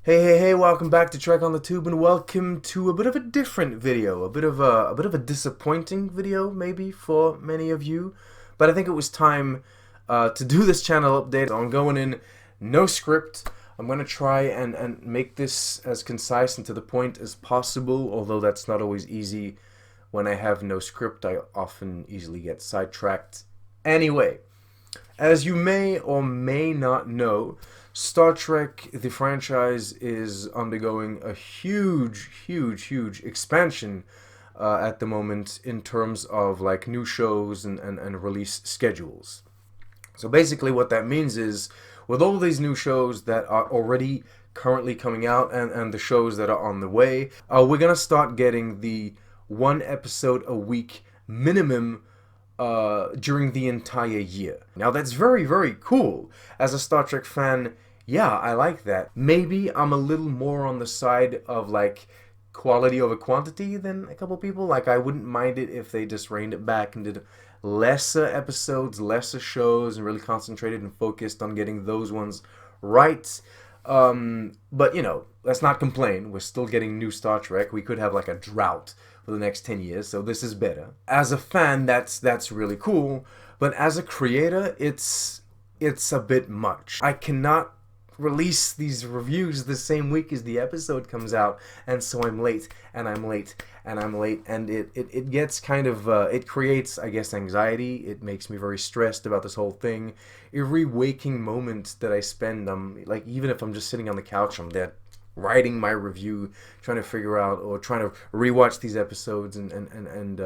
Hey, welcome back to Trek on the Tube and welcome to a bit of a different video, a bit of a disappointing video maybe for many of you, but I think it was time to do this channel update. So I'm going in no script. I'm going to try and make this as concise and to the point as possible, although that's not always easy. When I have no script, I often easily get sidetracked. Anyway, as you may or may not know, Star Trek, the franchise, is undergoing a huge expansion at the moment in terms of like new shows and release schedules. So basically what that means is with all these new shows that are already currently coming out and the shows that are on the way, we're going to start getting the one episode a week minimum during the entire year. Now that's very cool. As a Star Trek fan, yeah, I like that. Maybe I'm a little more on the side of like quality over quantity than a couple people. Like I wouldn't mind it if they just reined it back and did lesser episodes, lesser shows, and really concentrated and focused on getting those ones right. But you know, let's not complain. We're still getting new Star Trek. We could have like a drought for the next 10 years, so this is better. As a fan, that's really cool, but as a creator, it's a bit much. I cannot release these reviews the same week as the episode comes out, and so I'm late, and I'm late, and I'm late, and it gets kind of, it creates, I guess, anxiety. It makes me very stressed about this whole thing. Every waking moment that I spend, like, even if I'm just sitting on the couch, I'm there writing my review, trying to figure out, or trying to rewatch these episodes and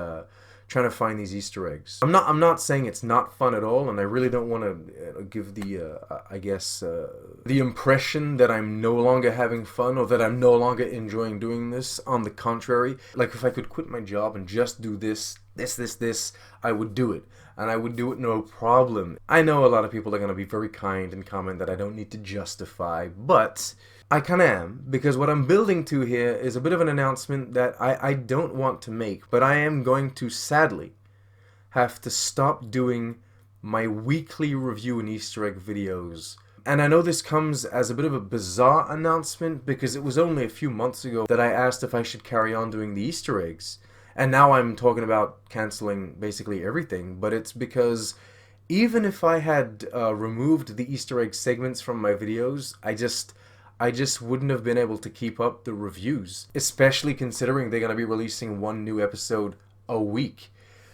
trying to find these Easter eggs. I'm not saying it's not fun at all, and I really don't want to give the I guess the impression that I'm no longer having fun or that I'm no longer enjoying doing this. On the contrary, like if I could quit my job and just do this, I would do it. And I would do it no problem. I know a lot of people are going to be very kind and comment that I don't need to justify, but I kind of am, because what I'm building to here is a bit of an announcement that I don't want to make, but I am going to sadly have to stop doing my weekly review and Easter egg videos. And I know this comes as a bit of a bizarre announcement because it was only a few months ago that I asked if I should carry on doing the Easter eggs. And now I'm talking about canceling basically everything, but it's because even if I had removed the Easter egg segments from my videos, I just wouldn't have been able to keep up the reviews, especially considering they're going to be releasing one new episode a week.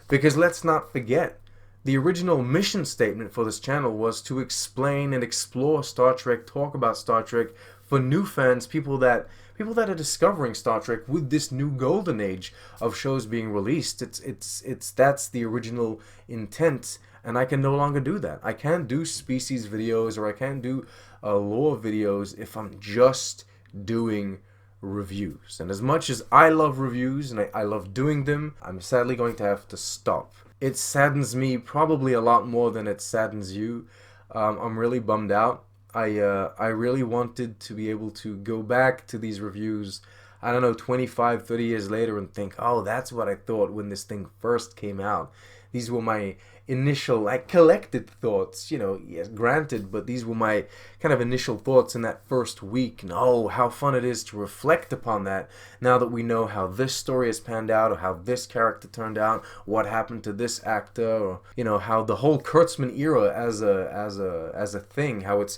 Because let's not forget, the original mission statement for this channel was to explain and explore Star Trek, talk about Star Trek for new fans, people that are discovering Star Trek with this new golden age of shows being released. That's the original intent, and I can no longer do that. I can't do species videos or I can't do lore videos if I'm just doing reviews. And as much as I love reviews and I love doing them, I'm sadly going to have to stop. It saddens me probably a lot more than it saddens you. I'm really bummed out. I really wanted to be able to go back to these reviews, I don't know, 25, 30 years later and think, oh, that's what I thought when this thing first came out. These were my initial, like, collected thoughts, you know, yes, granted, but these were my kind of initial thoughts in that first week. And oh, how fun it is to reflect upon that now that we know how this story has panned out, or how this character turned out, what happened to this actor, or, you know, how the whole Kurtzman era as a thing, how it's,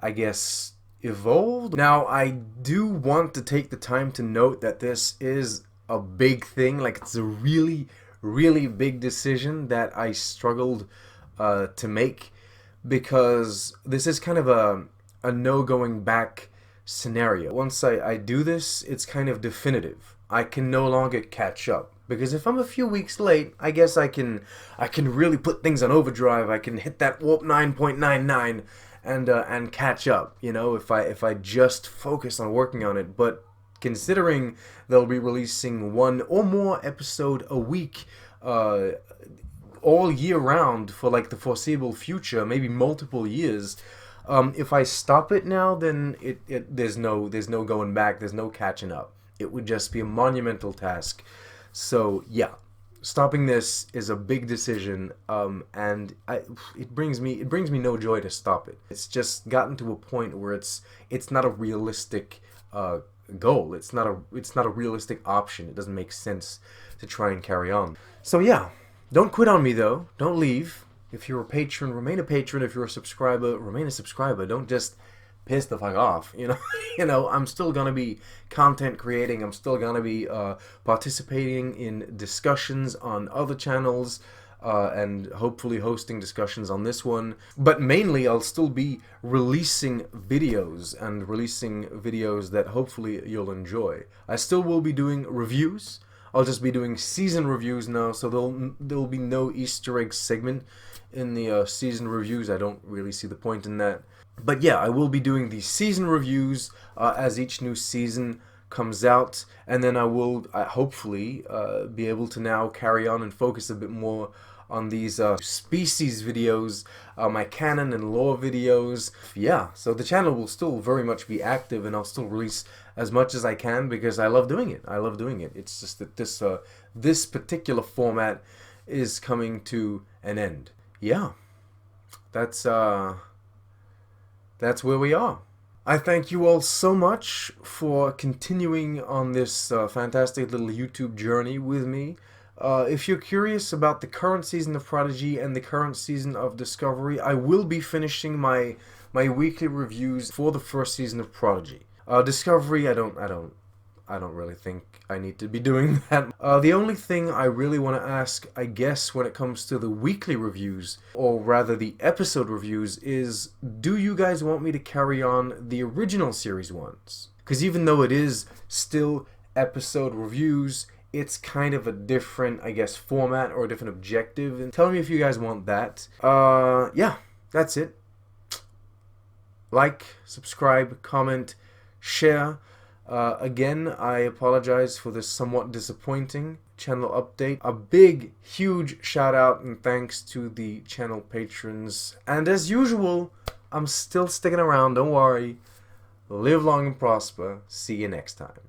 I guess, evolved. Now, I do want to take the time to note that this is a big thing. Like, it's a really big decision that I struggled to make, because this is kind of a no going back scenario. Once I do this, it's kind of definitive. I can no longer catch up, because if I'm a few weeks late, I guess I can really put things on overdrive. I can hit that warp 9.99 and catch up, you know, if I just focus on working on it. But considering they'll be releasing one or more episode a week all year round for like the foreseeable future, maybe multiple years, if I stop it now, then there's no going back, there's no catching up. It would just be a monumental task. So yeah, stopping this is a big decision, and it brings me no joy to stop it. It's just gotten to a point where it's not a realistic goal. It's not a realistic option. It doesn't make sense to try and carry on. So yeah, don't quit on me though. Don't leave. If you're a patron, remain a patron. If you're a subscriber, remain a subscriber. Don't just piss the fuck off, you know. I'm still gonna be content creating. I'm still gonna be participating in discussions on other channels, and hopefully hosting discussions on this one. But mainly, I'll still be releasing videos that hopefully you'll enjoy. I still will be doing reviews. I'll just be doing season reviews now, so there'll be no Easter egg segment in the season reviews. I don't really see the point in that. But yeah, I will be doing the season reviews as each new season comes out, and then I will hopefully be able to now carry on and focus a bit more on these species videos, my canon and lore videos. Yeah, so the channel will still very much be active, and I'll still release as much as I can because I love doing it. I love doing it. It's just that this particular format is coming to an end. Yeah, that's where we are. I thank you all so much for continuing on this fantastic little YouTube journey with me. If you're curious about the current season of Prodigy and the current season of Discovery, I will be finishing my weekly reviews for the first season of Prodigy. Discovery, I don't really think I need to be doing that. The only thing I really want to ask, I guess, when it comes to the weekly reviews, or rather the episode reviews, is do you guys want me to carry on the original series ones? Because even though it is still episode reviews, it's kind of a different, I guess, format or a different objective. And tell me if you guys want that. Yeah, that's it. Like, subscribe, comment, share. Again, I apologize for this somewhat disappointing channel update. A big, huge shout out and thanks to the channel patrons. And as usual, I'm still sticking around, don't worry. Live long and prosper. See you next time.